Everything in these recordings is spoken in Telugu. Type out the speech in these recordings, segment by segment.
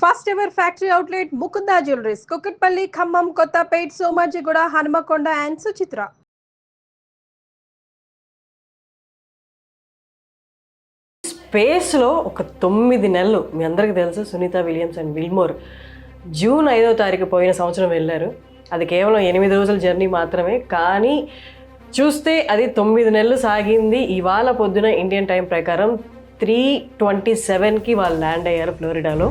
First ever factory outlet Mukunda jewelleries Kukatpally, Khammam, Kothapet, Somajiguda, Hanamkonda and Suchitra. స్పేస్లో ఒక 9 నెలలు మీ అందరికీ తెలుసు. Sunita Williams and Wilmore June 5వ తారీఖు పోయిన సంవత్సరం వెళ్ళారు. అది కేవలం 8 రోజుల జర్నీ మాత్రమే, కానీ చూస్తే అది 9 నెలలు సాగింది. ఇవాళ పొద్దున ఇండియన్ టైం ప్రకారం 3:27కి వాళ్ళు ల్యాండ్ అయ్యారు ఫ్లోరిడాలో.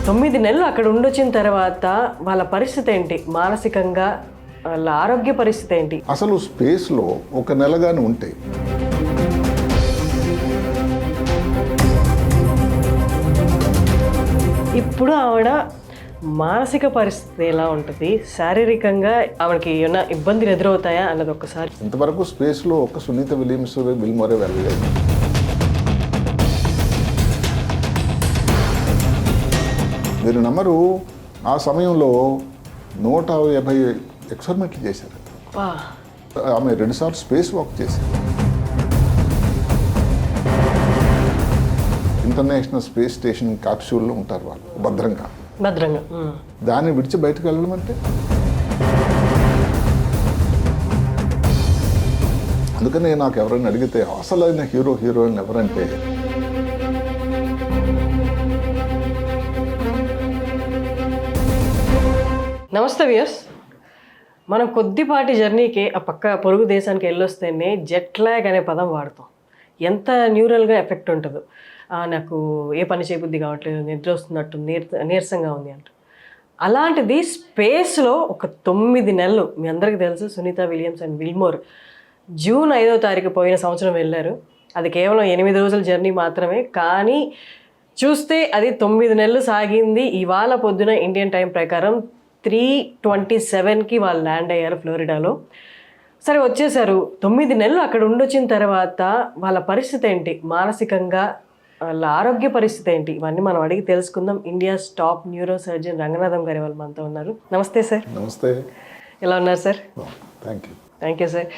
9 నెలలు అక్కడ ఉండొచ్చిన తర్వాత వాళ్ళ పరిస్థితి ఏంటి, మానసికంగా వాళ్ళ ఆరోగ్య పరిస్థితి ఏంటి? అసలు స్పేస్లో ఒక నెలగానే ఉంటాయి. ఇప్పుడు ఆవిడ మానసిక పరిస్థితి ఎలా ఉంటుంది, శారీరకంగా ఆవిడకి ఏమైనా ఇబ్బందులు ఎదురవుతాయా అన్నది ఒక్కసారి. ఇంతవరకు స్పేస్లో ఒక సునీత విలియమ్స్, విల్మోరే వెళ్ళలేదు. మీరు నమ్మరు, ఆ సమయంలో 150 ఎక్స్పెరిమెంట్లు చేశారు. ఆమె 2 సార్లు స్పేస్ వాక్ చేశారు. ఇంటర్నేషనల్ స్పేస్ స్టేషన్ క్యాప్సూల్లో ఉంటారు వాళ్ళు భద్రంగా. దాన్ని విడిచి బయటకు వెళ్ళడం అంటే, అందుకనే నాకు ఎవరైనా అడిగితే అసలైన హీరోయిన్ ఎవరంటే నమస్తే వ్యూయర్స్. మనం కొద్దిపాటి జర్నీకి ఆ పక్క పొరుగు దేశానికి వెళ్ళొస్తేనే జెట్ ల్యాగ్ అనే పదం వాడతాం. ఎంత న్యూరల్గా ఎఫెక్ట్ ఉంటుందో. నాకు ఏ పని చేయబుద్ధి కావట్లేదు, నిద్ర వస్తున్నట్టు, నీరసంగా ఉంది అంట. అలాంటిది స్పేస్లో ఒక 9 నెలలు మీ అందరికీ తెలుసు. Sunita Williams and Wilmore June 5వ తారీఖు పోయిన సంవత్సరం వెళ్ళారు. అది కేవలం 8 రోజుల జర్నీ మాత్రమే, కానీ చూస్తే అది 9 నెలలు సాగింది. ఇవాళ పొద్దున ఇండియన్ టైం ప్రకారం 3:27కి వాళ్ళు ల్యాండ్ అయ్యారు ఫ్లోరిడాలో. సరే, వచ్చేసారు. 9 నెలలు అక్కడ ఉండొచ్చిన తర్వాత వాళ్ళ పరిస్థితి ఏంటి, మానసికంగా వాళ్ళ ఆరోగ్య పరిస్థితి ఏంటి, ఇవన్నీ మనం అడిగి తెలుసుకుందాం. India's top neuro surgeon Ranganatham గారి వాళ్ళు మనతో ఉన్నారు. నమస్తే సార్. నమస్తే. ఎలా ఉన్నారు సార్? థ్యాంక్ యూ సార్,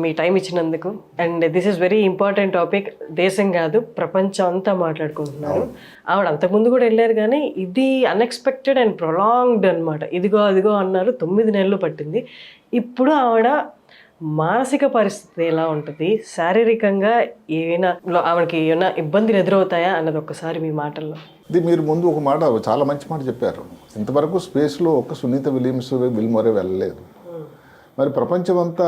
మీ టైం ఇచ్చినందుకు. And this is very important topic. దేశం కాదు, ప్రపంచం అంతా మాట్లాడుకుంటున్నారు. ఆవిడ అంతకుముందు కూడా వెళ్ళారు, కానీ ఇది అన్ఎక్స్పెక్టెడ్ అండ్ ప్రొలాంగ్డ్ అనమాట. ఇదిగో అదిగో అన్నారు, 9 నెలలు పట్టింది. ఇప్పుడు ఆవిడ మానసిక పరిస్థితి ఎలా ఉంటుంది, శారీరకంగా ఆవిడకి ఏమైనా ఇబ్బందులు ఎదురవుతాయా అన్నది ఒక్కసారి మీ మాటల్లో. ఇది మీరు ముందు ఒక మాట, చాలా మంచి మాట చెప్పారు. ఇంతవరకు స్పేస్లో ఒక సునీత విలియమ్స్, విల్మోరే వెళ్ళలేదు. మరి ప్రపంచమంతా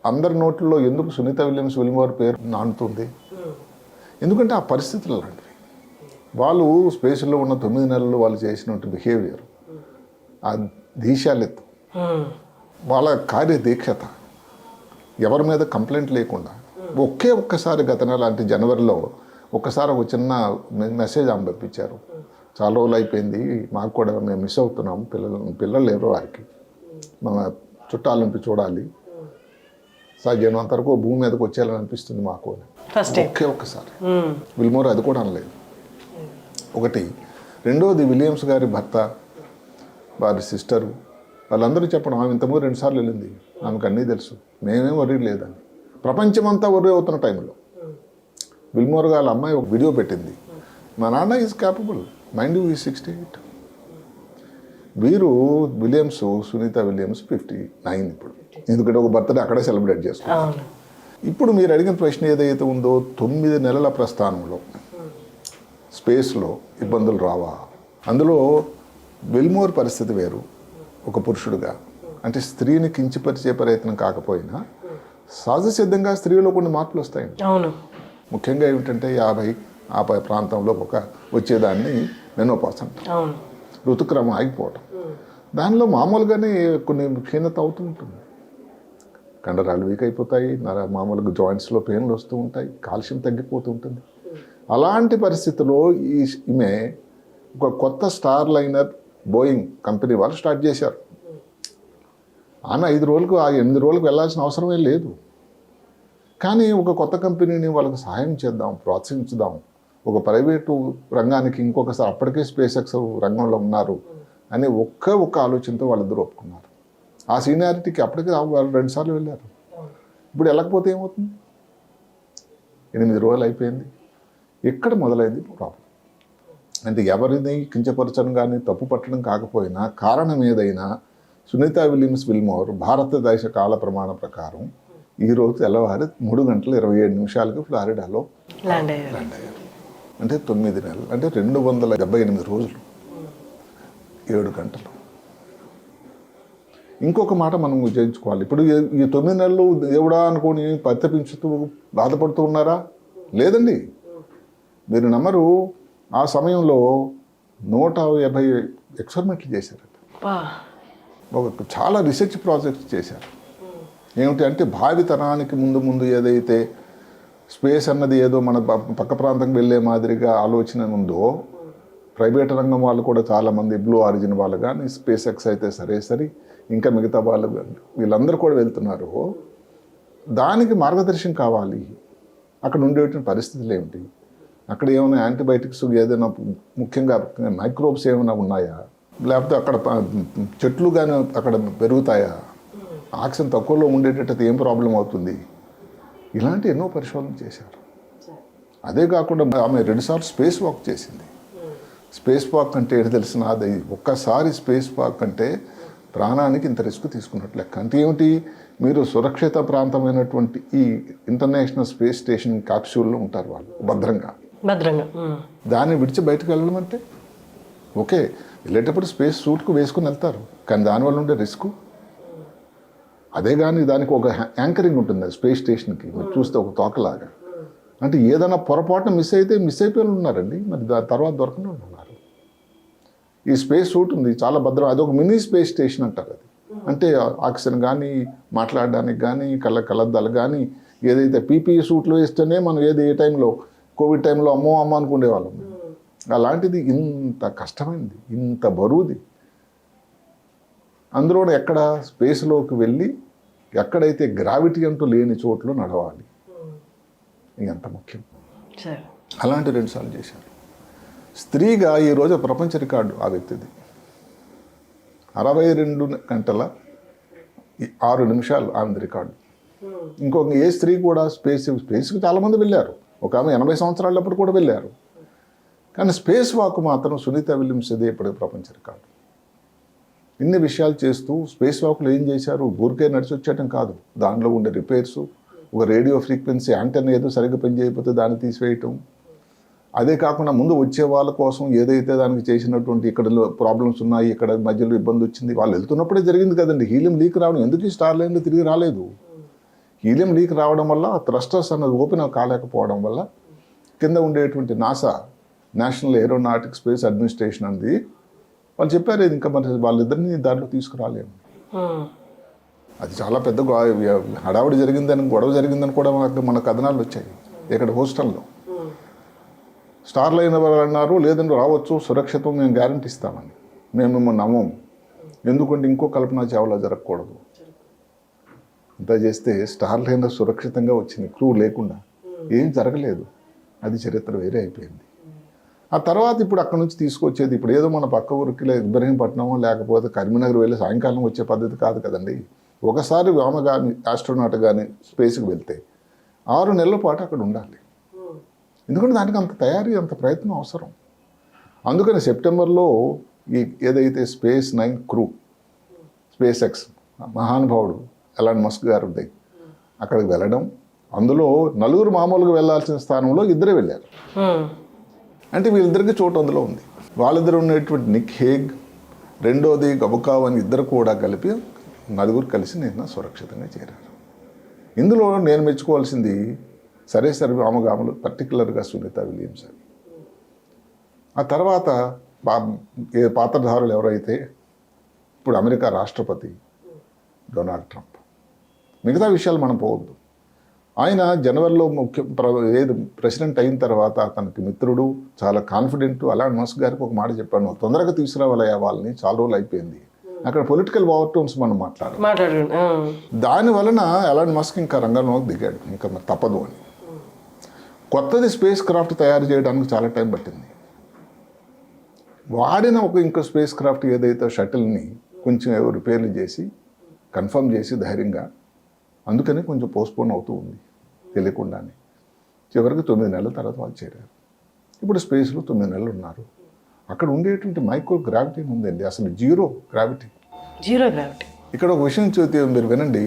అందరి నోట్లలో ఎందుకు సునీత విలియమ్స్, విల్మోర్ పేరు నానుతుంది? ఎందుకంటే ఆ పరిస్థితులు అలాంటివి. వాళ్ళు స్పేస్లో ఉన్న 9 నెలలు వాళ్ళు చేసినట్టు బిహేవియర్, ఆ దీశాలెత్తు, వాళ్ళ కార్యదీక్షత, ఎవరి మీద కంప్లైంట్ లేకుండా ఒక్కసారి గత నెల అంటే జనవరిలో ఒక్కసారి ఒక చిన్న మెసేజ్ ఆమె పంపించారు. చాలా రోజులు అయిపోయింది, మాకు కూడా మేము మిస్ అవుతున్నాము, పిల్లలు లేరు వారికి, మన చుట్టాలని చూడాలి, సాధ్యమైనంత వరకు భూమి మీదకి వచ్చేయాలని అనిపిస్తుంది మాకు అని ఒక్కసారి. విల్మోర్ అది కూడా అనలేదు. ఒకటి. రెండోది, విలియమ్స్ గారి భర్త, వారి సిస్టరు, వాళ్ళందరూ చెప్పడం ఆమె ఇంతకుముందు 2 సార్లు వెళ్ళింది, ఆమెకు అన్నీ తెలుసు, మేమేం వరీ లేదని. ప్రపంచమంతా వరీ అవుతున్న టైంలో విల్మోర్ గారి అమ్మాయి ఒక వీడియో పెట్టింది. మా నాన్న ఈజ్ క్యాపబుల్, మైండ్ ఈజ్ 68. వీరు విలియమ్స్, సునీత విలియమ్స్ 59 ఇప్పుడు. ఎందుకంటే ఒక బర్త్డే అక్కడే సెలబ్రేట్ చేసుకుంటారు. ఇప్పుడు మీరు అడిగిన ప్రశ్న ఏదైతే ఉందో, 9 నెలల ప్రస్థానంలో స్పేస్లో ఇబ్బందులు రావా? అందులో విల్మోర్ పరిస్థితి వేరు. ఒక పురుషుడుగా, అంటే స్త్రీని కించపరిచే ప్రయత్నం కాకపోయినా సహజసిద్ధంగా స్త్రీలో కొన్ని మార్పులు వస్తాయి. ముఖ్యంగా ఏమిటంటే 50 ఆ ప్రాంతంలో వచ్చేదాన్ని మెనోపాజ్ అంటారు, ఋతుక్రమం ఆగిపోవటం. దానిలో మామూలుగానే కొన్ని క్షీణత అవుతూ ఉంటుంది, కండరాలు వీక్ అయిపోతాయి, మామూలుగా జాయింట్స్లో పెయిన్లు వస్తూ ఉంటాయి, కాల్షియం తగ్గిపోతూ ఉంటుంది. అలాంటి పరిస్థితుల్లో ఈమె ఒక కొత్త స్టార్ లైనర్ బోయింగ్ కంపెనీ వాళ్ళు స్టార్ట్ చేశారు. ఆమె 5 రోజులకు 8 రోజులకు వెళ్ళాల్సిన అవసరమే లేదు. కానీ ఒక కొత్త కంపెనీని వాళ్ళకి సహాయం చేద్దాం, ప్రోత్సహించుదాం, ఒక ప్రైవేటు రంగానికి ఇంకొకసారి, అప్పటికే స్పేస్ ఎక్స్ రంగంలో ఉన్నారు అని ఒక్క ఆలోచనతో వాళ్ళిద్దరూ ఒప్పుకున్నారు. ఆ సీనియారిటీకి అప్పటికే వాళ్ళు 2 సార్లు వెళ్ళారు. ఇప్పుడు వెళ్ళకపోతే ఏమవుతుంది? 8 రోజులు అయిపోయింది. ఎక్కడ మొదలైంది ప్రాబ్లం. అంటే ఎవరిని కించపరచడం కానీ తప్పు పట్టడం కాకపోయినా కారణం ఏదైనా సునీత విలియమ్స్ విల్మోర్ భారతదేశ కాల ప్రమాణం ప్రకారం ఈరోజు తెల్లవారి 3:27 ఫ్లారిడాలో ల్యాండ్ అయ్యారు. ల్యాండ్ అయ్యారు. అంటే 9 నెలలు, అంటే 278 రోజులు 7 గంటలు. ఇంకొక మాట మనం చేయించుకోవాలి. ఇప్పుడు ఈ 9 నెలలు దేవుడా అనుకొని పరితపించుతూ బాధపడుతూ ఉన్నారా? లేదండి. మీరు నమ్మరు, ఆ సమయంలో 150 ఎక్స్పెరిమెంట్లు చేశారట. చాలా రీసెర్చ్ ప్రాజెక్ట్స్ చేశారు. ఏమిటి అంటే భావి తరానికి ముందు ఏదైతే స్పేస్ అన్నది ఏదో మన పక్క ప్రాంతంకి వెళ్ళే మాదిరిగా ఆలోచన ఉందో, ప్రైవేట్ రంగం వాళ్ళు కూడా చాలామంది బ్లూ ఆరిజిన్ వాళ్ళు కానీ స్పేస్ ఎక్స్ అయితే సరే ఇంకా మిగతా వాళ్ళు వీళ్ళందరూ కూడా వెళ్తున్నారు. దానికి మార్గదర్శనం కావాలి. అక్కడ ఉండేటువంటి పరిస్థితులు ఏమిటి, అక్కడ ఏమైనా యాంటీబయాటిక్స్ ఏదైనా ముఖ్యంగా మైక్రోబ్స్ ఏమైనా ఉన్నాయా, లేకపోతే అక్కడ చెట్లు కానీ అక్కడ పెరుగుతాయా, ఆక్సిజన్ తక్కువలో ఉండేటట్టు ఏం ప్రాబ్లం అవుతుంది, ఇలాంటి ఎన్నో పరిశోధన చేశారు. అదే కాకుండా ఆమె 2 సార్లు స్పేస్ వాక్ చేసింది. స్పేస్ వాక్ అంటే ఏంటి తెలిసిన, అది ఒక్కసారి స్పేస్ వాక్ అంటే ప్రాణానికి ఇంత రిస్క్ తీసుకున్నట్లు లెక్క. అంటే ఏమిటి, మీరు సురక్షిత ప్రాంతమైనటువంటి ఈ ఇంటర్నేషనల్ స్పేస్ స్టేషన్ క్యాప్సూల్లో ఉంటారు వాళ్ళు భద్రంగా. దాన్ని విడిచి బయటకు వెళ్ళడం అంటే ఓకే, వెళ్ళేటప్పుడు స్పేస్ సూట్కు వేసుకుని వెళ్తారు, కానీ దానివల్ల ఉండే రిస్క్ అదే. కానీ దానికి ఒక యాంకరింగ్ ఉంటుంది స్పేస్ స్టేషన్కి, మీరు చూస్తే ఒక తోకలాగా. అంటే ఏదైనా పొరపాటున మిస్ అయిపోయి ఉన్నారండి, మరి తర్వాత దొరకనే ఉన్నారు. ఈ స్పేస్ సూట్ ఉంది చాలా భద్రం, అది ఒక మినీ స్పేస్ స్టేషన్ అంటారు. అది అంటే ఆక్సిజన్ కానీ మాట్లాడడానికి కానీ కళ్ళద్దాలు కానీ ఏదైతే పీపీఈ సూట్లు వేస్తేనే మనం ఏ టైంలో కోవిడ్ టైంలో అమ్మో అనుకునేవాళ్ళం. అలాంటిది ఇంత కష్టమైంది, ఇంత బరువుది. అందులో ఎక్కడ స్పేస్లోకి వెళ్ళి ఎక్కడైతే గ్రావిటీ అంటూ లేని చోట్ల నడవాలి, ఎంత ముఖ్యం. అలాంటి 2 సార్లు చేశారు. స్త్రీగా ఈరోజు ప్రపంచ రికార్డు ఆ వ్యక్తిది. 62 గంటల 6 నిమిషాలు ఆమెది రికార్డు. ఇంకొక ఏ స్త్రీ కూడా స్పేస్కి చాలామంది వెళ్ళారు. ఒక ఆమె 80 సంవత్సరాలప్పుడు కూడా వెళ్ళారు. కానీ స్పేస్ వాక్ మాత్రం సునీత విలియమ్స్ ఇదే ఇప్పుడు ప్రపంచ రికార్డు. ఇన్ని విషయాలు చేస్తూ స్పేస్ వాక్లో ఏం చేశారు, ఊరికే నడిచి వచ్చేయటం కాదు, దానిలో ఉండే రిపేర్స్, ఒక రేడియో ఫ్రీక్వెన్సీ యాంటెన్నా ఏదో సరిగ్గా పనిచేయకపోతే దాన్ని తీసివేయటం, అదే కాకుండా ముందు వచ్చే వాళ్ళ కోసం ఏదైతే దానికి చేసినటువంటి ఇక్కడ ప్రాబ్లమ్స్ ఉన్నాయి, ఇక్కడ మధ్యలో ఇబ్బంది వచ్చింది, వాళ్ళు వెళ్తున్నప్పుడే జరిగింది కదండి. హీలియం లీక్ రావడం, ఎందుకు ఈ స్టార్ లైన్లో తిరిగి రాలేదు? హీలియం లీక్ రావడం వల్ల థ్రస్టర్స్ అన్నది ఓపెన్ కాలేకపోవడం వల్ల కింద ఉండేటువంటి NASA, national aeronautic space administration అనేది వాళ్ళు చెప్పారు, ఇంకా మరి వాళ్ళిద్దరిని దాంట్లో తీసుకురాలేము. అది చాలా పెద్ద హడావుడి జరిగిందని, గొడవ జరిగిందని కూడా మన కథనాలు వచ్చాయి. ఇక్కడ హోస్టల్లో స్టార్ లైన్ వాళ్ళు అన్నారు, లేదని రావచ్చు, సురక్షితం మేము గ్యారంటీ ఇస్తామని. మేము మిమ్మల్ని నమ్మము, ఎందుకంటే ఇంకో కల్పన చావ్లా జరగకూడదు. అంతా చేస్తే స్టార్ లైన్ సురక్షితంగా వచ్చింది, క్రూ లేకుండా ఏం జరగలేదు. అది చరిత్ర వేరే అయిపోయింది. ఆ తర్వాత ఇప్పుడు అక్కడ నుంచి తీసుకొచ్చేది ఇప్పుడు ఏదో మన పక్క ఊరికి ఇబ్రహీంపట్నమో లేకపోతే కరీంనగర్ వెళ్ళి సాయంకాలం వచ్చే పద్ధతి కాదు కదండి. ఒకసారి వ్యోమ కానీ ఆస్ట్రోనాట్ కానీ స్పేస్కి వెళ్తే 6 నెలల పాటు అక్కడ ఉండాలి. ఎందుకంటే దానికి అంత తయారీ, అంత ప్రయత్నం అవసరం. అందుకని సెప్టెంబర్లో ఈ ఏదైతే స్పేస్ 9 క్రూ, స్పేస్ ఎక్స్ మహానుభావుడు ఎలాన్ మస్క్ గారుంది, అక్కడికి వెళ్ళడం, అందులో 4 మామూలుగా వెళ్ళాల్సిన స్థానంలో 2 వెళ్ళారు. అంటే వీళ్ళిద్దరికి చోటు అందులో ఉంది. వాళ్ళిద్దరు ఉన్నటువంటి నిక్ హేగ్, రెండోది గబుకావ్ అని 2 కూడా కలిపి 4 కలిసి నిన్న సురక్షితంగా చేరారు. ఇందులో నేను మెచ్చుకోవాల్సింది సరే వ్యోమగాములు, పర్టికులర్గా సునీత విలియమ్స్ అని. ఆ తర్వాత పాత్రధారులు ఎవరైతే ఇప్పుడు అమెరికా రాష్ట్రపతి డొనాల్డ్ ట్రంప్. మిగతా విషయాలు మనం పోవద్దు. ఆయన జనవరిలో ప్రెసిడెంట్ అయిన తర్వాత అతనికి మిత్రుడు, చాలా కాన్ఫిడెంట్ ఎలాన్ మస్క్ గారికి ఒక మాట చెప్పాను, తొందరగా తీసుకురావాలయ్యా వాళ్ళని, చాలా రోజులు అయిపోయింది. అక్కడ పొలిటికల్ ఓవర్ టోన్స్ మనం మాట్లాడారు. దాని వలన ఎలాన్ మస్క్ ఇంకా రంగంలోకి దిగాడు, ఇంకా మరి తప్పదు అని. కొత్తది స్పేస్ క్రాఫ్ట్ తయారు చేయడానికి చాలా టైం పట్టింది. వాడిన ఇంకో స్పేస్ క్రాఫ్ట్ ఏదైతే షటిల్ని కొంచెం రిపేర్లు చేసి కన్ఫర్మ్ చేసి ధైర్యంగా, అందుకని కొంచెం పోస్ట్పోన్ అవుతూ ఉంది తెలియకుండానే. చివరికి 9 నెలల తర్వాత వాళ్ళు చేరారు. ఇప్పుడు స్పేస్లో 9 నెలలు ఉన్నారు. అక్కడ ఉండేటువంటి మైక్రో గ్రావిటీ ఉందండి, అసలు జీరో గ్రావిటీ. ఇక్కడ ఒక విషయం చూస్తే మీరు వినండి,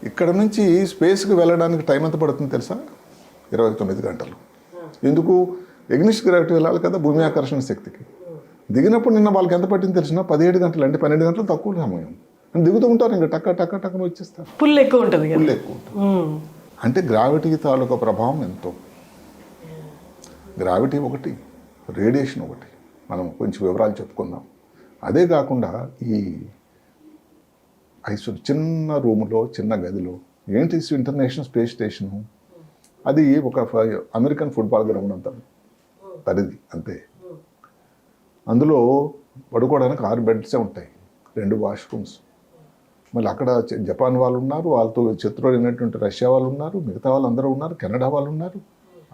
ఇక్కడ నుంచి స్పేస్కి వెళ్ళడానికి టైం ఎంత పడుతుంది తెలుసా? 29 గంటలు. ఎందుకు? ఎగ్నిస్ట్ గ్రావిటీ వెళ్ళాలి కదా, భూమి ఆకర్షణ శక్తికి. దిగినప్పుడు నిన్న వాళ్ళకి ఎంత పట్టింది తెలిసిన? 17 గంటలు, అంటే 12 గంటలు తక్కువ సమయం. దిగుతూ ఉంటారు, ఇంకా టక్క వచ్చేస్తారు. పుల్ ఎక్కువ ఉంటుంది. అంటే గ్రావిటీ తాలూకా ప్రభావం ఎంతో. గ్రావిటీ ఒకటి, రేడియేషన్ ఒకటి, మనం కొంచెం వివరాలు చెప్పుకుందాం. అదే కాకుండా ఈ చిన్న రూములో, చిన్న గదిలో, ఏంటి ఇంటర్నేషనల్ స్పేస్ స్టేషను, అది ఒక అమెరికన్ ఫుట్బాల్ గ్రౌండ్ అంత పరిధి అంతే. అందులో పడుకోవడానికి 6 బెడ్సే ఉంటాయి, 2 వాష్రూమ్స్. మళ్ళీ అక్కడ జపాన్ వాళ్ళు ఉన్నారు, వాళ్ళతో శత్రువులైనటువంటి రష్యా వాళ్ళు ఉన్నారు, మిగతా వాళ్ళు అందరూ ఉన్నారు, కెనడా వాళ్ళు ఉన్నారు.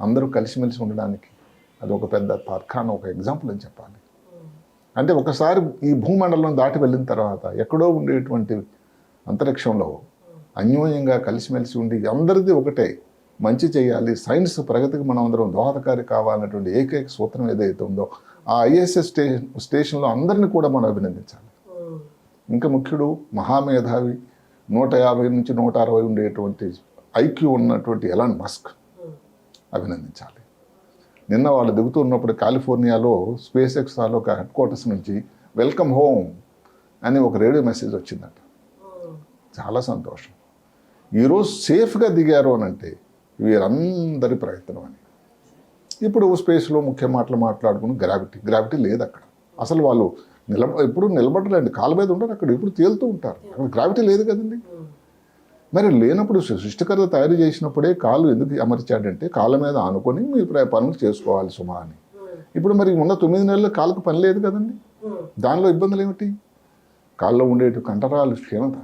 అందరూ కలిసిమెలిసి ఉండడానికి అది ఒక పెద్ద తార్ఖానా, ఒక ఎగ్జాంపుల్ అని చెప్పాలి. అంటే ఒకసారి ఈ భూమండలం దాటి వెళ్ళిన తర్వాత ఎక్కడో ఉండేటువంటి అంతరిక్షంలో అన్యోన్యంగా కలిసిమెలిసి ఉండి అందరిది ఒకటే, మంచి చేయాలి, సైన్స్ ప్రగతికి మనం అందరం దోహదకారి కావాలన్నటువంటి ఏకైక సూత్రం ఏదైతే ఉందో, ఆ ఐఎస్ఎస్ స్టేషన్లో అందరినీ కూడా మనం అభినందించాలి. ఇంకా ముఖ్యుడు మహామేధావి, 150 నుంచి 160 ఉండేటువంటి ఐక్యూ ఉన్నటువంటి ఎలాన్ మస్క్ అభినందించాలి. నిన్న వాళ్ళు దిగుతూ ఉన్నప్పుడు కాలిఫోర్నియాలో స్పేస్ ఎక్స్ తాలూకా హెడ్ క్వార్టర్స్ నుంచి వెల్కమ్ హోమ్ అని ఒక రేడియో మెసేజ్ వచ్చిందట. చాలా సంతోషం. ఈరోజు సేఫ్గా దిగారు అని అంటే వీరందరి ప్రయత్నం అని. ఇప్పుడు స్పేస్లో ముఖ్య మాటలు మాట్లాడుకుని గ్రావిటీ లేదు అక్కడ. అసలు వాళ్ళు ఎప్పుడు నిలబడలేండి, కాళ్ళ మీద ఉంటారు, అక్కడ ఇప్పుడు తేలుతూ ఉంటారు. అక్కడ గ్రావిటీ లేదు కదండి. మరి లేనప్పుడు సృష్టికర్త తయారు చేసినప్పుడే కాళ్ళు ఎందుకు అమర్చాడంటే కాళ్ళ మీద ఆనుకొని మీ పనులు చేసుకోవాలి సుమా అని. ఇప్పుడు మరి ఉన్న 9 నెలలు కాళ్ళకు పని లేదు కదండి. దానిలో ఇబ్బందులు ఏమిటి? కాళ్ళలో ఉండేటి కండరాలు క్షీణత,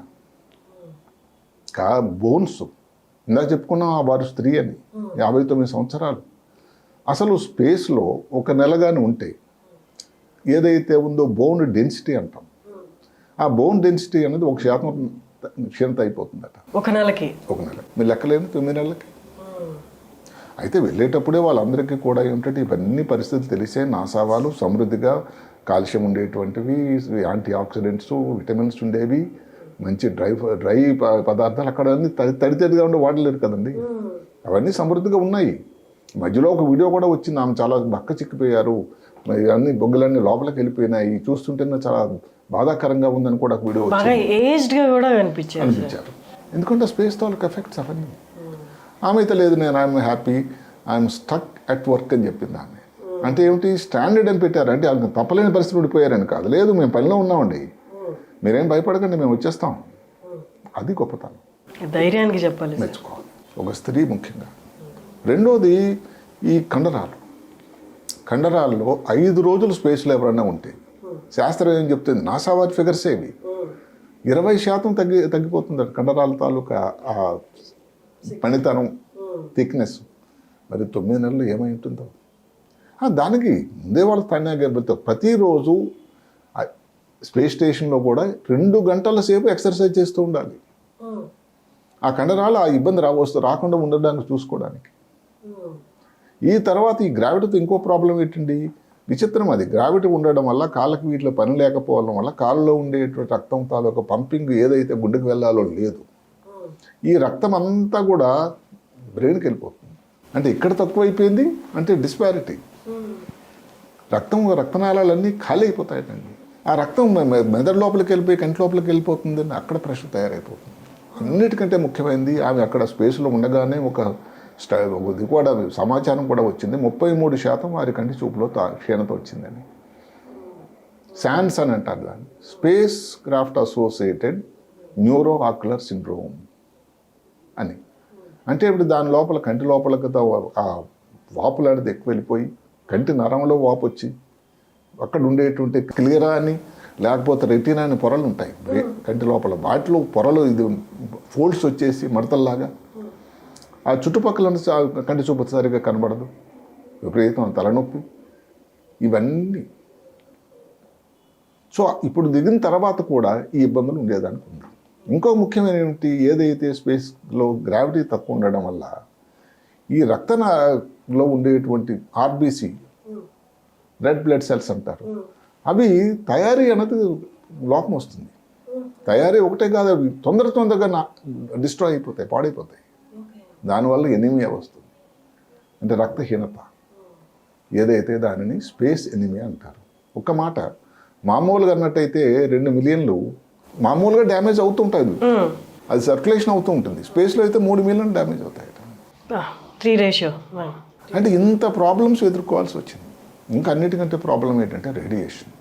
బోన్స్, ఇందాక చెప్పుకున్నాం వారు స్త్రీ అని, 59 సంవత్సరాలు. అసలు స్పేస్లో 1 నెలగానే ఉంటే ఏదైతే ఉందో బోన్ డెన్సిటీ అంటాం, ఆ బోన్ డెన్సిటీ అనేది 1% క్షీణత అయిపోతుందట ఒక నెలకి. మీరు లెక్కలేదు 9 నెలలకి. అయితే వెళ్ళేటప్పుడే వాళ్ళందరికీ కూడా ఏమిటంటే ఇవన్నీ పరిస్థితులు తెలిసే నాసా వాళ్ళు సమృద్ధిగా కాల్షియం ఉండేటువంటివి, యాంటీ ఆక్సిడెంట్స్, విటమిన్స్ ఉండేవి, మంచి డ్రై పదార్థాలు అక్కడ అన్ని తడితడిగా ఉండి వాడలేరు కదండి. అవన్నీ సమృద్ధిగా ఉన్నాయి. మధ్యలో ఒక వీడియో కూడా వచ్చింది, ఆమె చాలా బక్క చిక్కిపోయారు, అన్ని బొగ్గులన్నీ లోపలికి వెళ్ళిపోయినాయి, చూస్తుంటేనే చాలా బాధాకరంగా ఉందని కూడా వీడియో అనిపించారు. ఎందుకంటే స్పేస్ తాలూకు ఎఫెక్ట్స్ అవన్నీ. ఆమె అయితే లేదు, నేను I'm happy, I'm stuck at work అని చెప్పింది ఆమె. అంటే ఏమిటి? స్టాండర్డ్ అని పెట్టారు, అంటే ఆమె తప్పలేని పరిస్థితి ఉండిపోయారని కాదు. లేదు, మేము పనిలో ఉన్నామండి, మీరేం భయపడకండి, మేము వచ్చేస్తాం. అది గొప్పతనం, ధైర్యానికి చెప్పాలి, మెచ్చుకోవాలి ఒక స్త్రీ ముఖ్యంగా. రెండోది ఈ కండరాల్లో 5 రోజులు స్పేస్లో ఎవరైనా ఉంటే, శాస్త్రం ఏం చెప్తుంది, నాసా వారి ఫిగర్స్ ఏవి, 20% తగ్గిపోతుంది కండరాల తాలూకా ఆ పనితనం, థిక్నెస్. మరి 9 నెలలు ఏమై ఉంటుందో దానికి ముందే వాళ్ళు తగ్గ. ప్రతిరోజు స్పేస్ స్టేషన్లో కూడా 2 గంటల సేపు ఎక్సర్సైజ్ చేస్తూ ఉండాలి. ఆ కండరాలు ఆ ఇబ్బంది రాకుండా ఉండడానికి చూసుకోవడానికి. ఈ తర్వాత ఈ గ్రావిటీతో ఇంకో ప్రాబ్లం ఏంటండి, విచిత్రం. అది గ్రావిటీ ఉండడం వల్ల కాళ్ళకి వీటిలో పని లేకపోవడం వల్ల కాళ్ళలో ఉండేటువంటి రక్తం తాలూకా పంపింగ్ ఏదైతే గుండెకి వెళ్ళాలో లేదు. ఈ రక్తం అంతా కూడా బ్రెయిన్కి వెళ్ళిపోతుంది. అంటే ఇక్కడ తక్కువైపోయింది అంటే డిస్పారిటీ, రక్తనాళాలన్నీ ఖాళీ అయిపోతాయండి. ఆ రక్తం మెదడు లోపలికి వెళ్ళిపోయి కంటి లోపలికి వెళ్ళిపోతుంది, అక్కడ ప్రెషర్ తయారైపోతుంది. అన్నిటికంటే ముఖ్యమైనది, ఆమె అక్కడ స్పేస్లో ఉండగానే ఒక ఇది కూడా సమాచారం కూడా వచ్చింది, 33% వారి కంటి చూపులో క్షీణత వచ్చిందని. శాన్స్ అని అంటారు దాన్ని, space craft associated neuro ocular syndrome అని. అంటే ఇప్పుడు దాని లోపల కంటి లోపలికి ఆ వాపు లాంటిది ఎక్కువ వెళ్ళిపోయి కంటి నరంలో వాపు వచ్చి అక్కడ ఉండేటువంటి క్లియరా అని లేకపోతే రెటీనా అని పొరలు ఉంటాయి కంటి లోపల, వాటిలో పొరలు ఇది ఫోల్డ్స్ వచ్చేసి మడతల్లాగా ఆ చుట్టుపక్కల కంటి చూపు సరిగ్గా కనబడదు, విపరీతం తలనొప్పి, ఇవన్నీ. సో ఇప్పుడు దిగిన తర్వాత కూడా ఈ ఇబ్బందులు ఉండేదానికి ఉన్నాం. ఇంకో ముఖ్యమైన ఏమిటి, ఏదైతే స్పేస్లో గ్రావిటీ తక్కువ ఉండడం వల్ల ఈ లో ఉండేటువంటి ఆర్బీసీ, రెడ్ బ్లడ్ సెల్స్ అంటారు, అవి తయారీ అనేది లోపం వస్తుంది. తయారీ ఒకటే కాదు, అవి తొందరగా డిస్ట్రాయ్ అయిపోతాయి, పాడైపోతాయి. దానివల్ల ఎనీమియా వస్తుంది, అంటే రక్తహీనత. ఏదైతే దానిని స్పేస్ ఎనీమియా అంటారు. ఒక్క మాట, మామూలుగా అన్నట్టయితే 2 మిలియన్లు మామూలుగా డ్యామేజ్ అవుతుంటుంది, అది సర్క్యులేషన్ అవుతూ ఉంటుంది. స్పేస్లో అయితే 3 మిలియన్ డ్యామేజ్ అవుతాయి. 3 రేషియో. అంటే ఇంత ప్రాబ్లమ్స్ ఎదుర్కోవాల్సి వచ్చింది. ఇంకా అన్నిటికంటే ప్రాబ్లం ఏంటంటే రేడియేషన్.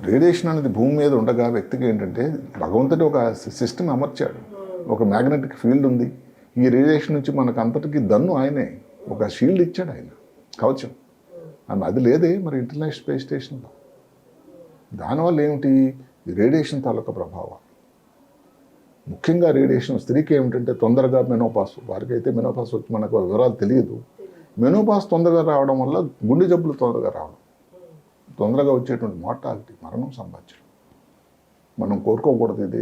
రేడియేషన్ అనేది భూమి మీద ఉండగా వ్యక్తికి ఏంటంటే భగవంతుడు ఒక సిస్టమ్ అమర్చాడు, ఒక మ్యాగ్నెటిక్ ఫీల్డ్ ఉంది. ఈ రేడియేషన్ నుంచి మనకు అంతటికి దన్ను ఆయనే ఒక షీల్డ్ ఇచ్చాడు, ఆయన కవచం. అది లేదే మరి ఇంటర్నేషనల్ స్పేస్ స్టేషన్లో. దానివల్ల ఏమిటి, ఈ రేడియేషన్ తాలూకా ప్రభావం. ముఖ్యంగా రేడియేషన్ స్త్రీకి ఏమిటంటే తొందరగా మెనోపాస్, వారికైతే మెనోపాస్ వచ్చి మనకు వివరాలు తెలియదు. మెనోపాస్ తొందరగా రావడం వల్ల గుండె జబ్బులు తొందరగా రావడం, తొందరగా వచ్చేటువంటి మార్టాలిటీ, మరణం సంభవించడం. మనం కోరుకోకూడదు ఇది.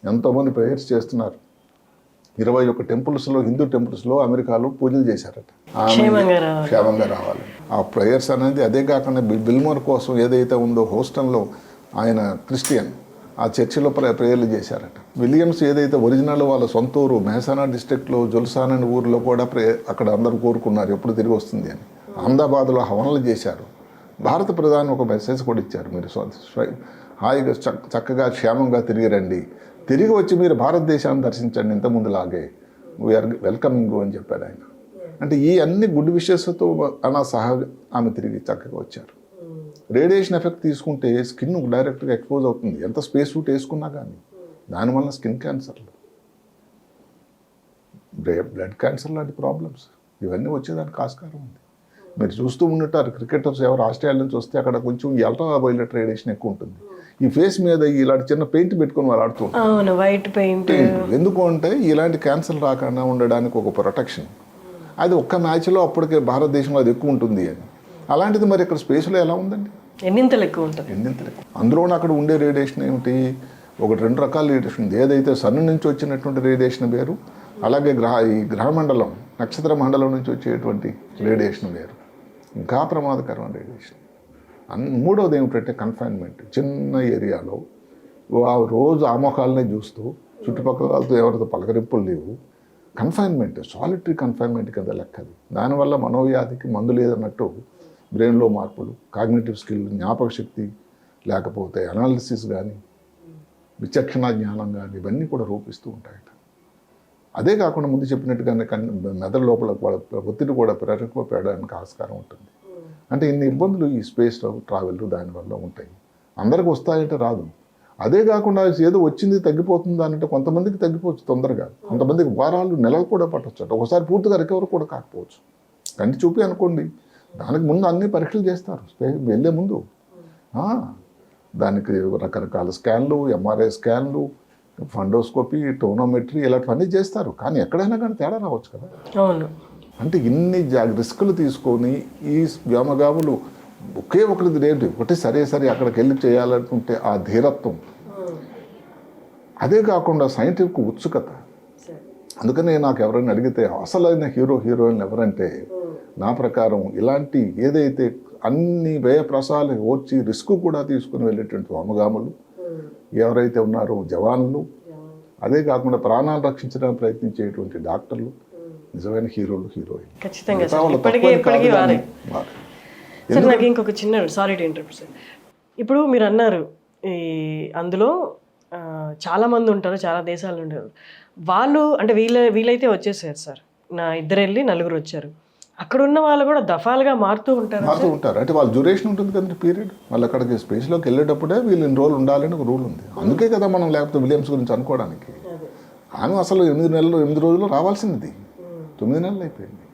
ఎంతోమంది ప్రేయర్స్ చేస్తున్నారు. 21 టెంపుల్స్లో, హిందూ టెంపుల్స్లో అమెరికాలో పూజలు చేశారట, క్షేమంగా రావాలి. ఆ ప్రేయర్స్ అనేది అదే కాకుండా బిల్మోర్ కోసం ఏదైతే ఉందో హోస్టన్లో, ఆయన క్రిస్టియన్, ఆ చర్చిలో ప్రేయర్లు చేశారట. విలియమ్స్ ఏదైతే ఒరిజినల్ వాళ్ళ సొంత ఊరు మెహసానా డిస్ట్రిక్ట్లో జుల్సాన్ అనే ఊరిలో కూడా అక్కడ అందరూ కోరుకున్నారు ఎప్పుడు తిరిగి వస్తుంది అని. అహ్మదాబాద్లో హవనలు చేశారు. భారత ప్రధాని ఒక మెసేజ్ కూడా ఇచ్చారు, మీరు హాయిగా చక్కగా క్షేమంగా తిరిగి రండి, తిరిగి వచ్చి మీరు భారతదేశాన్ని దర్శించండి, ఇంతకుముందులాగే వీఆర్ వెల్కమింగ్ అని చెప్పారు ఆయన. అంటే ఈ అన్ని గుడ్ విషెస్తో అలా సహా ఆమె తిరిగి చక్కగా వచ్చారు. రేడియేషన్ ఎఫెక్ట్ తీసుకుంటే స్కిన్ డైరెక్ట్గా ఎక్స్పోజ్ అవుతుంది, ఎంత స్పేస్ సూట్ వేసుకున్నా కానీ. దానివల్ల స్కిన్ క్యాన్సర్లు, బ్లడ్ క్యాన్సర్ లాంటి ప్రాబ్లమ్స్ ఇవన్నీ వచ్చేదానికి ఆస్కారం ఉంది. మీరు చూస్తూ ఉంటారు, క్రికెటర్స్ ఎవరు ఆస్ట్రేలియా నుంచి వస్తే అక్కడ కొంచెం అల్ట్రా వైలెట్ రేడియేషన్ ఎక్కువ ఉంటుంది. ఈ ఫేస్ మీద ఇలాంటి చిన్న పెయింట్ పెట్టుకొని వాళ్ళు ఆడుతూ ఉంటారు, వైట్ పెయింట్. ఎందుకు అంటే ఇలాంటి క్యాన్సర్ రాకుండా ఉండడానికి ఒక ప్రొటెక్షన్. అది ఒక్క మ్యాచ్లో అప్పటికే భారతదేశంలో అది ఎక్కువ ఉంటుంది అని. అలాంటిది మరి ఇక్కడ స్పేస్లో ఎలా ఉందండి, ఎన్నింతలు ఎక్కువ ఉంటుంది. అందులోనూ అక్కడ ఉండే రేడియేషన్ ఏమిటి, 2 రకాల రేడియేషన్ ఉంది. ఏదైతే సన్ నుంచి వచ్చినటువంటి రేడియేషన్ వేరు, అలాగే ఈ గ్రహమండలం, నక్షత్ర మండలం నుంచి వచ్చేటువంటి రేడియేషన్ వేరు. ఇంకా ప్రమాదకరమైన రేడియేషన్. మూడవది ఏమిటంటే కన్ఫైన్మెంట్. చిన్న ఏరియాలో రోజు ఆ మొఖాలనే చూస్తూ చుట్టుపక్కలతో ఎవరితో పలకరింపులు లేవు. కన్ఫైన్మెంట్, సాలిటరీ కన్ఫైన్మెంట్ కింద లెక్కది. దానివల్ల మనోవ్యాధికి మందు లేదన్నట్టు బ్రెయిన్లో మార్పులు, కాగ్నిటివ్ స్కిల్, జ్ఞాపక శక్తి, లేకపోతే అనాలిసిస్ కానీ, విచక్షణ జ్ఞానం కానీ, ఇవన్నీ కూడా రూపిస్తూ ఉంటాయట. అదే కాకుండా ముందు చెప్పినట్టుగానే మెదడు లోపల ఒత్తిడి కూడా పెరగడానికి ఆస్కారం ఉంటుంది. అంటే ఇన్ని ఇబ్బందులు ఈ స్పేస్లో ట్రావెల్ దానివల్ల ఉంటాయి. అందరికి వస్తాయంటే రాదు. అదే కాకుండా ఏదో వచ్చింది తగ్గిపోతుంది అంటే కొంతమందికి తగ్గిపోవచ్చు తొందరగా, కొంతమందికి వారాలు, నెలలు కూడా పట్టవచ్చు. ఒకసారి పూర్తిగా రికవర్ కూడా కాకపోవచ్చు. కంటి చూపి అనుకోండి, దానికి ముందు అన్ని పరీక్షలు చేస్తారు వెళ్ళే ముందు. దానికి రకరకాల స్కాన్లు, ఎంఆర్ఐ స్కాన్లు, ఫండోస్కోపీ, టోనోమెట్రీ, ఇలాంటివన్నీ చేస్తారు. కానీ ఎక్కడైనా కానీ తేడా రావచ్చు కదా. అవును. అంటే ఇన్ని రిస్కులు తీసుకొని ఈ వ్యోమగాములు ఒకరిది ఏంటి, ఒకటి సరే అక్కడికి వెళ్ళి చేయాలనుకుంటే ఆ ధీరత్వం, అదే కాకుండా సైంటిఫిక్ ఉత్సుకత. అందుకనే నాకు ఎవరైనా అడిగితే అసలైన హీరోయిన్ ఎవరంటే నా ప్రకారం ఇలాంటి ఏదైతే అన్ని వ్యయప్రసాలు ఓర్చి రిస్క్ కూడా తీసుకుని వెళ్ళేటువంటి వ్యోమగాములు ఎవరైతే ఉన్నారో, జవాన్లు, అదే కాకుండా ప్రాణాలు రక్షించడానికి ప్రయత్నించేటువంటి డాక్టర్లు నిజమైన హీరోలు, హీరోయిన్. ఖచ్చితంగా సార్. నాకు ఇంకొక చిన్న, సారీ టు ఇంటరప్ట్ సార్. ఇప్పుడు మీరు అన్నారు ఈ అందులో చాలామంది ఉంటారు, చాలా దేశాలు ఉంటారు. వాళ్ళు అంటే వీళ్ళైతే వచ్చేసారు సార్, నా 2 వెళ్ళి 4 వచ్చారు. అక్కడ ఉన్న వాళ్ళు కూడా దఫాలుగా మారుతూ ఉంటారు. అంటే వాళ్ళ డ్యూరేషన్ ఉంటుంది కదండి, పీరియడ్. వాళ్ళు అక్కడికి స్పేస్లోకి వెళ్ళేటప్పుడే వీళ్ళు 2 రోజులు ఉండాలని ఒక రూల్ ఉంది. అందుకే కదా మనం లేకపోతే విలియమ్స్ గురించి అనుకోవడానికి. ఆమె అసలు 8 రోజులు రావాల్సింది, 9 నెలలు అయిపోయింది.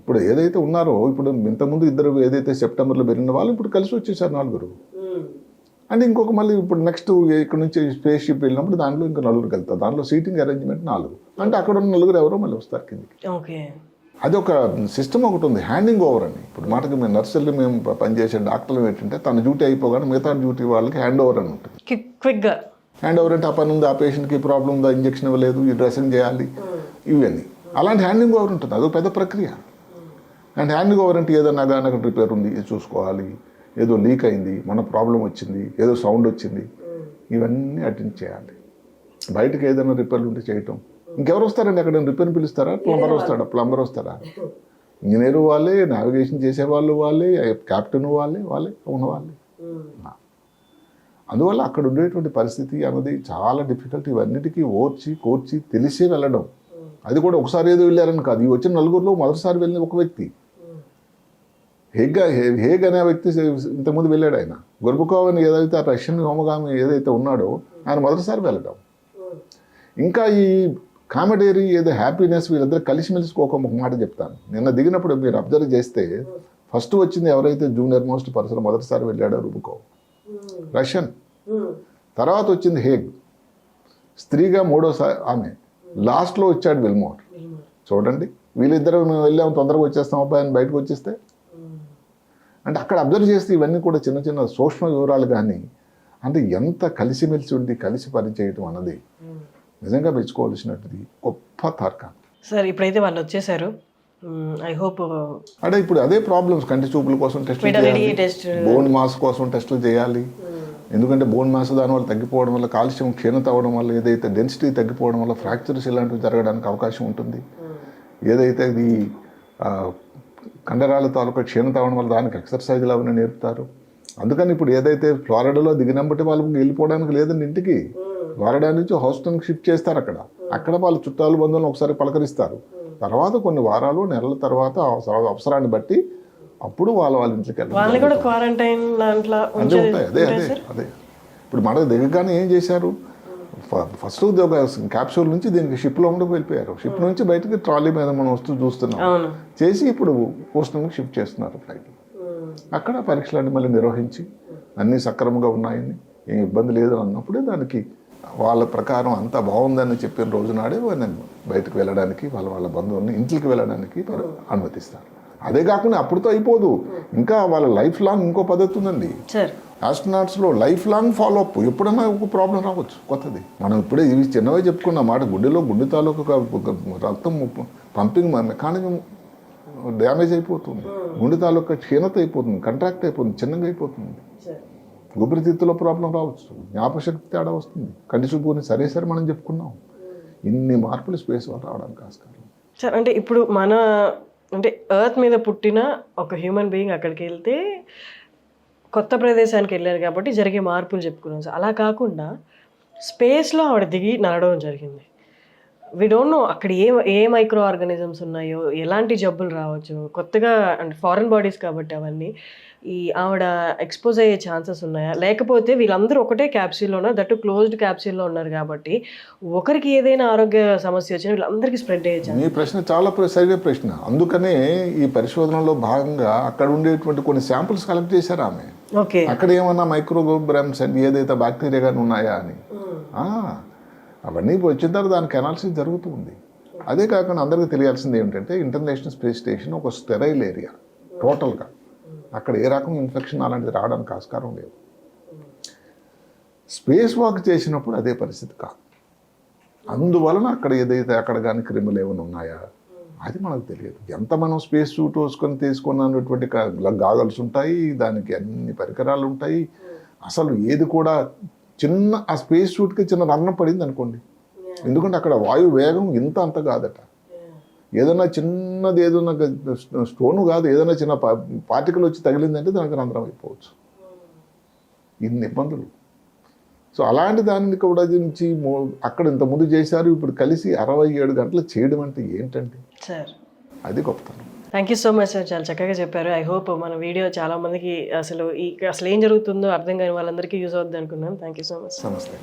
ఇప్పుడు ఏదైతే ఉన్నారో, ఇప్పుడు ఇంతకుముందు 2 ఏదైతే సెప్టెంబర్లో పెరిగిన వాళ్ళు ఇప్పుడు కలిసి వచ్చేసారు 4. అంటే ఇంకొక మళ్ళీ ఇప్పుడు నెక్స్ట్ ఇక్కడ నుంచి స్పేస్ షిప్ వెళ్ళినప్పుడు దాంట్లో ఇంకా 4 వెళ్తారు. దాంట్లో సీటింగ్ అరేంజ్మెంట్ 4. అంటే అక్కడ ఉన్న 4 ఎవరో మళ్ళీ వస్తారు కిందకి. అది ఒక సిస్టమ్ ఒకటి ఉంది, హ్యాండింగ్ ఓవర్ అని. ఇప్పుడు మాటకి మేము నర్సులు, మేము పనిచేసే డాక్టర్లు ఏంటంటే తన డ్యూటీ అయిపోగానే మిగతా డ్యూటీ వాళ్ళకి హ్యాండ్ ఓవర్ అని ఉంటుంది. క్విక్గా హ్యాండ్ ఓవర్ అంటే ఆ పని ఉంది, ఆ పేషెంట్కి ప్రాబ్లం ఉందా, ఇంజక్షన్ ఇవ్వలేదు, ఈ డ్రెస్సింగ్ చేయాలి, ఇవన్నీ. అలాంటి హ్యాండింగ్ ఓవర్ ఉంటుంది. అదొక పెద్ద ప్రక్రియ. అండ్ హ్యాండింగ్ ఓవర్ అంటే ఏదన్నా కానీ అక్కడ రిపేర్ ఉంది ఇది చూసుకోవాలి, ఏదో లీక్ అయింది, మన ప్రాబ్లం వచ్చింది, ఏదో సౌండ్ వచ్చింది, ఇవన్నీ అటెండ్ చేయాలి. బయటకు ఏదైనా రిపేర్లు ఉంటే చేయటం. ఇంకెవరు వస్తారండి అక్కడ? రిపేర్ని పిలుస్తారా? ప్లంబర్ వస్తారా? ఇంజనీరు వాళ్ళే, నావిగేషన్ చేసేవాళ్ళు వాళ్ళే, క్యాప్టెన్ వాళ్ళే ఉన్నవాళ్ళే. అందువల్ల అక్కడ ఉండేటువంటి పరిస్థితి అన్నది చాలా డిఫికల్ట్. ఇవన్నిటికీ కోర్చి తెలిసే వెళ్ళడం. అది కూడా ఒకసారి ఏదో వెళ్ళారని కాదు. ఈ వచ్చిన నలుగురిలో మొదటిసారి వెళ్ళిన ఒక వ్యక్తి హేగ్ అనే వ్యక్తి ఇంతకుముందు వెళ్ళాడు. ఆయన గొర్బుకోవ్ అని ఏదైతే ఆ రష్యన్ హోమగామి ఏదైతే ఉన్నాడో ఆయన మొదటిసారి వెళ్ళడం. ఇంకా ఈ కామెడేరీ ఏదో హ్యాపీనెస్ వీళ్ళిద్దరు కలిసిమెలిసి ఒక మాట చెప్తాను. నిన్న దిగినప్పుడు మీరు అబ్జర్వ్ చేస్తే ఫస్ట్ వచ్చింది ఎవరైతే జూనియర్ మోస్ట్ పర్సన్ మొదటిసారి వెళ్ళాడో రుబుకోవ్, రష్యన్. తర్వాత వచ్చింది హేగ్, స్త్రీగా మూడోసారి ఆమె. లాస్ట్లో వచ్చాడు విల్మోర్. చూడండి, వీళ్ళిద్దరు మేము వెళ్ళాము తొందరగా వచ్చేస్తాం అబ్బాయి అని బయటకు వచ్చేస్తే. అంటే అక్కడ అబ్జర్వ్ చేస్తే ఇవన్నీ కూడా చిన్న చిన్న సూక్ష్మ వివరాలు. కానీ అంటే ఎంత కలిసిమెలిసి ఉండి కలిసి పనిచేయటం అన్నది నిజంగా మెచ్చుకోవాల్సినట్టుది గొప్ప తర్కం. సార్ ఇప్పుడైతే వాళ్ళు వచ్చేసారు. ఐ హోప్ అంటే ఇప్పుడు అదే ప్రాబ్లమ్స్. కంటి చూపుల కోసం టెస్టులు చేయాలి, బోన్ మాస్ కోసం టెస్టులు చేయాలి. ఎందుకంటే బోన్ మాస్ దానివల్ల తగ్గిపోవడం వల్ల, కాల్షియం క్షీణత అవ్వడం వల్ల, ఏదైతే డెన్సిటీ తగ్గిపోవడం వల్ల ఫ్రాక్చర్స్ ఇలాంటివి జరగడానికి అవకాశం ఉంటుంది. ఏదైతే ఇది కండరాల తాలూకా క్షీణత అవ్వడం వల్ల దానికి ఎక్సర్సైజ్లు అవన్నీ నేర్పుతారు. అందుకని ఇప్పుడు ఏదైతే ఫ్లోరిడాలో దిగినప్పటి వాళ్ళకి వెళ్ళిపోవడానికి లేదండి ఇంటికి. ఫ్లోరిడా నుంచి హౌస్టన్కి షిఫ్ట్ చేస్తారు. అక్కడ వాళ్ళ చుట్టాలు బంధువులను ఒకసారి పలకరిస్తారు. తర్వాత కొన్ని వారాలు నెలల తర్వాత అవసరాన్ని బట్టి అప్పుడు వాళ్ళ ఇంటికి వెళ్ళాలి. అంటే ఉంటాయి. అదే ఇప్పుడు మనకు దిగగానే ఏం చేశారు, ఫస్ట్ ఒక క్యాప్సూల్ నుంచి దీనికి షిప్లో ఉండకు వెళ్ళిపోయారు. షిప్ నుంచి బయటకి ట్రాలీ మీద మనం వస్తూ చూస్తున్నాం చేసి ఇప్పుడు హౌస్టన్కి షిఫ్ట్ చేస్తున్నారు ఫ్లైట్. అక్కడ పరీక్షలన్నీ మళ్ళీ నిర్వహించి అన్నీ సక్రమంగా ఉన్నాయని, ఏం ఇబ్బంది లేదు అన్నప్పుడే దానికి వాళ్ళ ప్రకారం అంతా బాగుందని చెప్పిన రోజునాడే నేను బయటకు వెళ్ళడానికి వాళ్ళ బంధువుల్ని ఇంటికి వెళ్ళడానికి అనుమతిస్తారు. అదే కాకుండా అప్పుడుతో అయిపోదు, ఇంకా వాళ్ళ లైఫ్ లాంగ్ ఇంకో పద్ధతి ఉందండి. ఆస్ట్రోనాట్స్లో లైఫ్ లాంగ్ ఫాలో అప్. ఎప్పుడైనా ఒక ప్రాబ్లం రావచ్చు కొత్తది. మనం ఇప్పుడే ఇవి చిన్నవే చెప్పుకున్న మాట. గుండె తాలూకా రక్తం పంపింగ్ మెకానిజం డ్యామేజ్ అయిపోతుంది, గుండె తాలూకా క్షీణత అయిపోతుంది, కంట్రాక్ట్ అయిపోతుంది, చిన్నగా అయిపోతుంది. ఊపిరితిత్తులో ప్రాబ్లం రావచ్చు, జ్ఞాపశక్తి తేడా వస్తుంది, కంటి చూపుని సరే మనం చెప్పుకున్నాం. ఇన్ని మార్పులు స్పేస్ వల్ల రావడానికి ఆస్కారం. సార్ అంటే ఇప్పుడు మన అంటే ఎర్త్ మీద పుట్టిన ఒక హ్యూమన్ బీయింగ్ అక్కడికి వెళ్తే కొత్త ప్రదేశానికి వెళ్ళారు కాబట్టి జరిగే మార్పులు చెప్పుకున్నాం సార్. అలా కాకుండా స్పేస్లో ఆవిడ దిగి నడవడం జరిగింది. వి డోంట్ నో అక్కడ ఏ మైక్రో ఆర్గానిజమ్స్ ఉన్నాయో, ఎలాంటి జబ్బులు రావచ్చు, కొత్తగా అంటే ఫారెన్ బాడీస్ కాబట్టి అవన్నీ ఈ ఆవిడ ఎక్స్పోజ్ అయ్యే ఛాన్సెస్ ఉన్నాయా? లేకపోతే వీళ్ళందరూ ఒకటే క్యాప్సూల్లోనో దట్టు క్లోజ్డ్ క్యాప్సూల్లో ఉన్నారు కాబట్టి ఒకరికి ఏదైనా ఆరోగ్య సమస్య వచ్చినా వీళ్ళందరికీ స్ప్రెడ్ అయ్యే ఛాన్స్. మీ ప్రశ్న చాలా సరిగ్గా ప్రశ్న. అందుకనే ఈ పరిశోధనలో భాగంగా అక్కడ ఉండేటువంటి కొన్ని శాంపుల్స్ కలెక్ట్ చేశారు ఆమె. ఓకే, అక్కడ ఏమన్నా మైక్రోగ్రామ్స్ అండ్ ఏదైతే బ్యాక్టీరియా కానీ ఉన్నాయా అని అవన్నీ వచ్చిన తర్వాత దానికి అనాలిసిస్ జరుగుతూ ఉంది. అదే కాకుండా అందరికీ తెలియాల్సింది ఏమిటంటే ఇంటర్నేషనల్ స్పేస్ స్టేషన్ ఒక స్టెరైల్ ఏరియా టోటల్గా. అక్కడ ఏ రకం ఇన్ఫెక్షన్ అలాంటిది రావడానికి ఆస్కారం లేదు. స్పేస్ వాక్ చేసినప్పుడు అదే పరిస్థితి కాదు. అందువలన అక్కడ ఏదైతే అక్కడ కానీ క్రిములు ఏమైనా ఉన్నాయా అది మనకు తెలియదు. ఎంత మనం స్పేస్ సూట్ తీసుకున్నటువంటి గాగల్స్ ఉంటాయి, దానికి అన్ని పరికరాలు ఉంటాయి. అసలు ఏది కూడా చిన్న ఆ స్పేస్ సూట్కి చిన్న రంధ్రం పడింది అనుకోండి, ఎందుకంటే అక్కడ వాయు వేగం ఇంత అంత కాదట. ఏదైనా చిన్నది ఏదైనా స్టోను కాదు, ఏదైనా చిన్న పార్టికల్ వచ్చి తగిలిందంటే దానికి రంధ్రం అయిపోవచ్చు. ఇన్ని ఇబ్బందులు. సో అలాంటి దాన్ని కూడా నుంచి అక్కడ ఇంతకుముందు చేశారు, ఇప్పుడు కలిసి 67 గంటలు చేయడం అంటే ఏంటండి సార్? అది గొప్పతనం. Thank you so much sir, చాలా చక్కగా చెప్పారు. ఐ హోప్ మన వీడియో చాలా మందికి అసలు ఏం జరుగుతుందో అర్థం కాని వాళ్ళందరికీ యూజ్ అవుద్ది అనుకున్నాను. Thank you so much. నమస్తే.